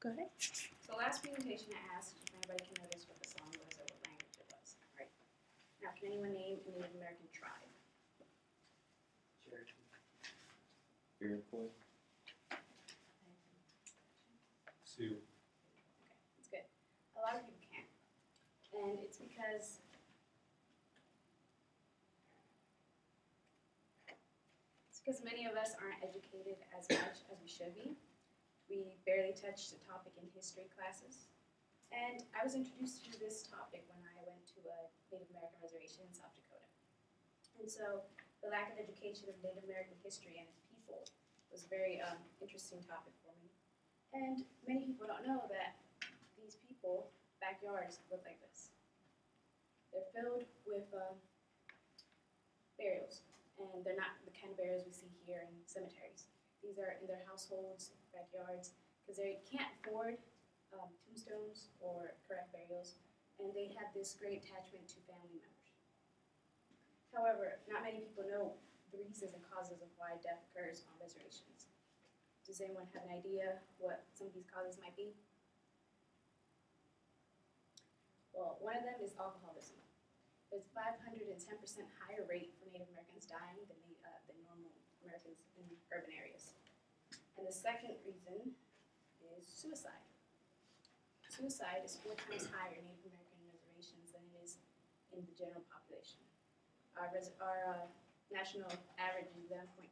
Go ahead. So last presentation I asked if anybody can notice what the song was or what language it was. Right. Now, can anyone name a Native American tribe? Iroquois. Sioux. Okay, that's good. A lot of people can't. And it's because many of us aren't educated as much as we should be. We barely touched the topic in history classes. And I was introduced to this topic when I went to a Native American reservation in South Dakota. And so the lack of education of Native American history and its people was a very interesting topic for me. And many people don't know that these people, backyards, look like this. They're filled with burials, and they're not the kind of burials we see here in cemeteries. These are in their households, backyards, because they can't afford tombstones or correct burials, and they have this great attachment to family members. However, not many people know the reasons and causes of why death occurs on reservations. Does anyone have an idea what some of these causes might be? Well, one of them is alcoholism. There's a 510% higher rate for Native Americans dying than normal Americans in urban areas. And the second reason is suicide. Suicide is 4 times higher in Native American reservations than it is in the general population. Our national average is 11.3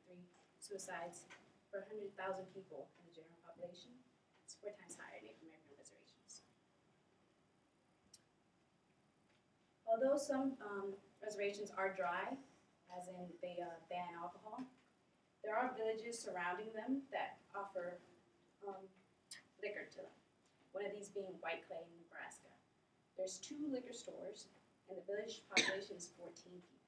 suicides per 100,000 people in the general population. It's 4 times higher in Native American reservations. Although some reservations are dry, as in they ban alcohol, there are villages surrounding them that offer liquor to them. One of these being White Clay in Nebraska. There's 2 liquor stores, and the village population is 14 people.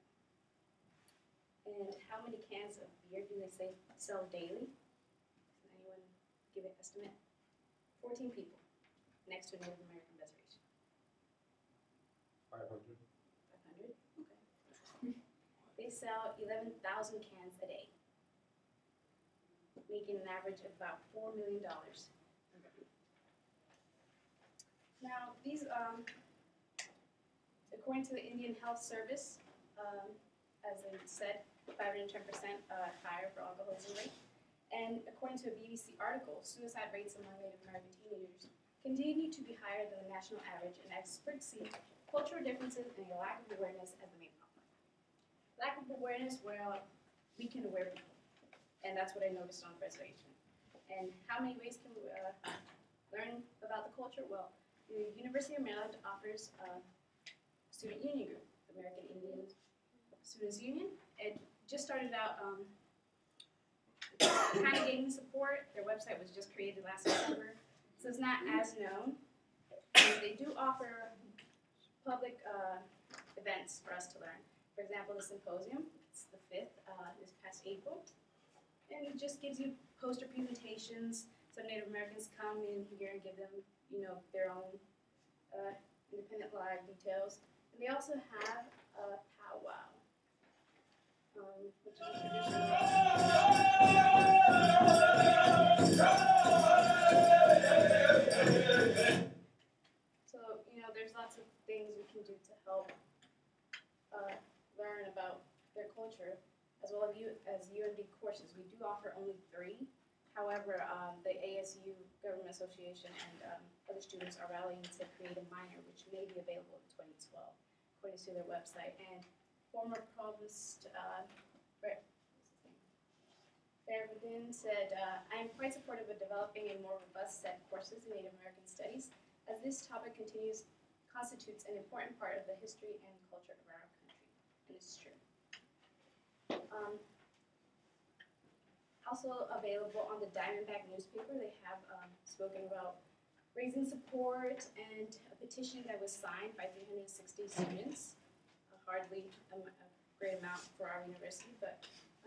And how many cans of beer do they say sell daily? Can anyone give an estimate? 14 people next to a Native American reservation. 500. 500? Okay. They sell 11,000 cans a day, making an average of about $4 million. Now, these, according to the Indian Health Service, as I said, 510% higher for alcoholism rate. And according to a BBC article, suicide rates among Native American teenagers continue to be higher than the national average, and experts see cultural differences and a lack of awareness as the main problem. Lack of awareness will weaken aware people, and that's what I noticed on the reservation. And how many ways can we learn about the culture? Well, the University of Maryland offers a student union group, the American Indian Students Union. It just started out kind of gaining support. Their website was just created last September, so it's not as known. And they do offer public events for us to learn. For example, the symposium, it's the 5th, this past April. And it just gives you poster presentations. Some Native Americans come in here and give them, their own independent live details. And they also have a powwow, which is a traditional. So, there's lots of things we can do to help learn about their culture, as well as UMD courses. We do offer only 3. However, the ASU Government Association and other students are rallying to create a minor, which may be available in 2012, according to their website. And former Provost Fairverdin said, I am quite supportive of developing a more robust set of courses in Native American studies, as this topic constitutes an important part of the history and culture of our country. And it's true. Also available on the Diamondback newspaper, they have spoken about raising support and a petition that was signed by 360 students, hardly a great amount for our university, but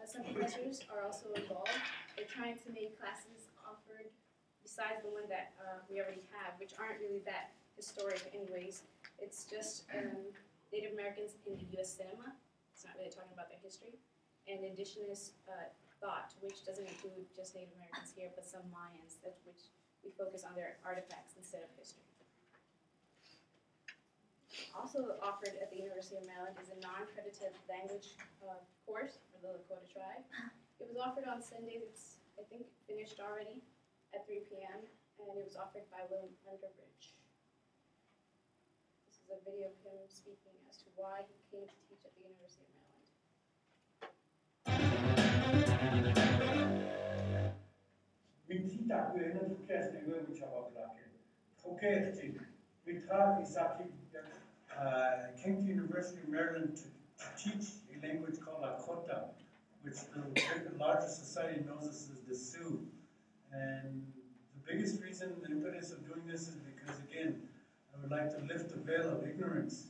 some professors are also involved. They're trying to make classes offered besides the one that we already have, which aren't really that historic anyways. It's just Native Americans in the U.S. cinema. It's not really talking about their history. And indigenous thought, which doesn't include just Native Americans here, but some Mayans, which we focus on their artifacts instead of history. Also offered at the University of Maryland is a non-accredited language course for the Lakota tribe. It was offered on Sundays. It's, I think, finished already at 3 p.m. and it was offered by William Underbridge. This is a video of him speaking as to why he came to teach at the University of Maryland. Mentita que não quer nem eu chava plaque. Porque Isaki came to University of Maryland to teach a language called Lakota, which the largest society knows as the Sioux. And the biggest reason, the impetus of doing this is because, again, I would like to lift the veil of ignorance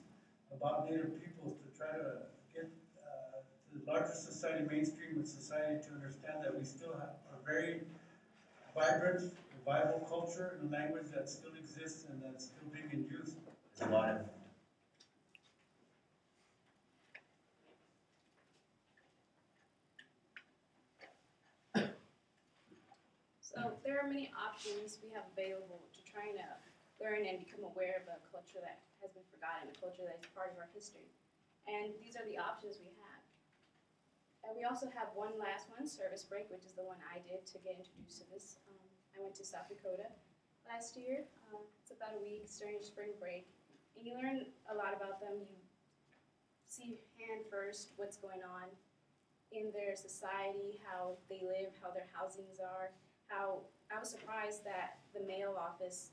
about Native peoples to try to get the larger society, mainstream with society, to understand that we still have a very vibrant, viable culture and language that still exists and that's still being in use. There's a lot of So there are many options we have available to trying to learn and become aware of a culture that has been forgotten, a culture that is part of our history. And these are the options we have. And we also have one last one, Service Break, which is the one I did to get introduced to this. I went to South Dakota last year. It's about a week during spring break. And you learn a lot about them. You see hand first what's going on in their society, how they live, how their housings are. How I was surprised that the mail office,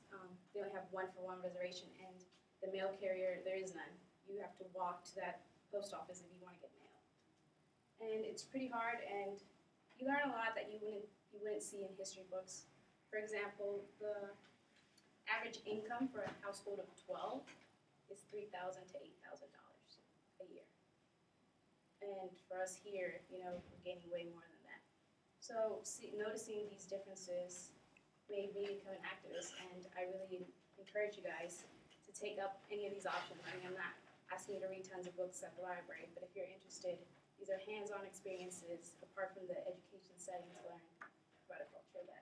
they only have 1-for-1 reservation, and the mail carrier, there is none. You have to walk to that post office if you want to get mail. And it's pretty hard, and you learn a lot that you wouldn't see in history books. For example, the average income for a household of 12 is $3,000 to $8,000 a year. And for us here, we're getting way more than that. So noticing these differences made me become an activist, and I really encourage you guys to take up any of these options. I mean, I'm not asking you to read tons of books at the library, but if you're interested, these are hands-on experiences apart from the education setting to learn about a culture that